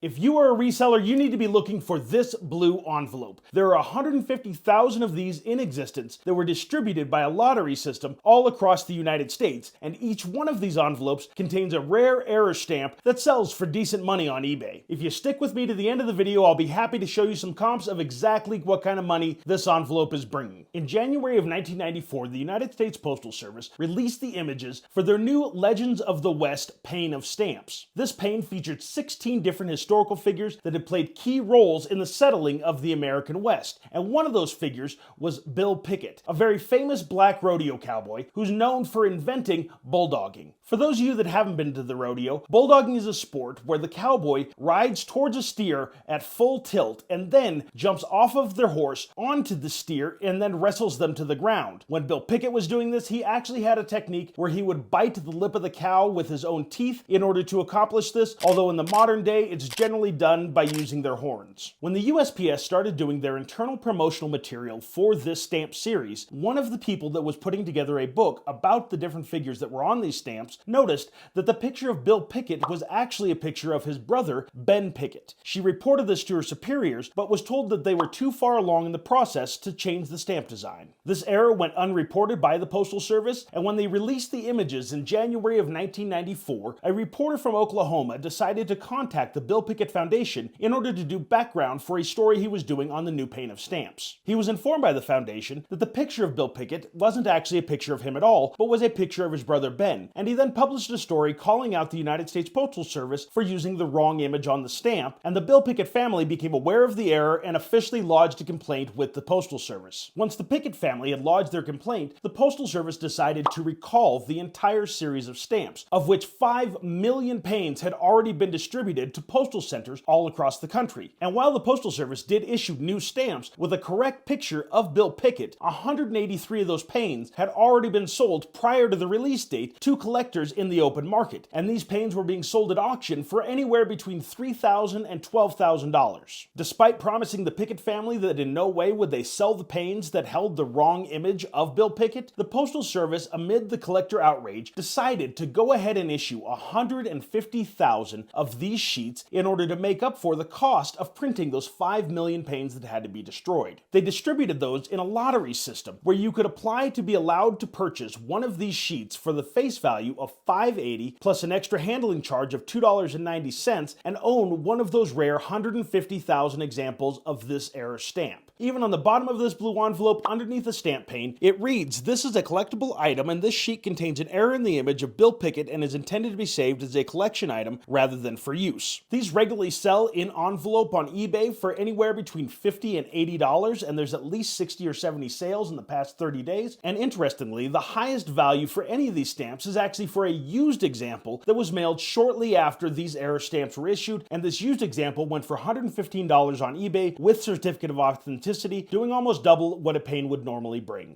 If you are a reseller, you need to be looking for this blue envelope. There are 150,000 of these in existence that were distributed by a lottery system all across the United States, and each one of these envelopes contains a rare error stamp that sells for decent money on eBay. If you stick with me to the end of the video, I'll be happy to show you some comps of exactly what kind of money this envelope is bringing. In January of 1994, the United States Postal Service released the images for their new Legends of the West pane of stamps. This pane featured 16 different historical figures that had played key roles in the settling of the American West, and one of those figures was Bill Pickett, a very famous black rodeo cowboy who's known for inventing bulldogging. For those of you that haven't been to the rodeo, bulldogging is a sport where the cowboy rides towards a steer at full tilt and then jumps off of their horse onto the steer and then wrestles them to the ground. When Bill Pickett was doing this, he actually had a technique where he would bite the lip of the cow with his own teeth in order to accomplish this, although in the modern day it's generally done by using their horns. When the USPS started doing their internal promotional material for this stamp series, one of the people that was putting together a book about the different figures that were on these stamps noticed that the picture of Bill Pickett was actually a picture of his brother, Ben Pickett. She reported this to her superiors, but was told that they were too far along in the process to change the stamp design. This error went unreported by the Postal Service, and when they released the images in January of 1994, a reporter from Oklahoma decided to contact the Bill Pickett Foundation in order to do background for a story he was doing on the new pane of stamps. He was informed by the foundation that the picture of Bill Pickett wasn't actually a picture of him at all, but was a picture of his brother Ben, and he then published a story calling out the United States Postal Service for using the wrong image on the stamp, and the Bill Pickett family became aware of the error and officially lodged a complaint with the Postal Service. Once the Pickett family had lodged their complaint, the Postal Service decided to recall the entire series of stamps, of which 5 million panes had already been distributed to postal centers all across the country. And while the Postal Service did issue new stamps with a correct picture of Bill Pickett, 183 of those panes had already been sold prior to the release date to collectors in the open market, and these panes were being sold at auction for anywhere between $3,000 and $12,000. Despite promising the Pickett family that in no way would they sell the panes that held the wrong image of Bill Pickett, the Postal Service, amid the collector outrage, decided to go ahead and issue 150,000 of these sheets in order to make up for the cost of printing those 5 million panes that had to be destroyed. They distributed those in a lottery system where you could apply to be allowed to purchase one of these sheets for the face value of $5.80 plus an extra handling charge of $2.90 and own one of those rare 150,000 examples of this error stamp. Even on the bottom of this blue envelope, underneath the stamp pane, it reads, "This is a collectible item and this sheet contains an error in the image of Bill Pickett and is intended to be saved as a collection item rather than for use." These regularly sell in envelope on eBay for anywhere between $50 and $80, and there's at least 60 or 70 sales in the past 30 days. And interestingly, the highest value for any of these stamps is actually for a used example that was mailed shortly after these error stamps were issued, and this used example went for $115 on eBay with certificate of authenticity, doing almost double what a pane would normally bring.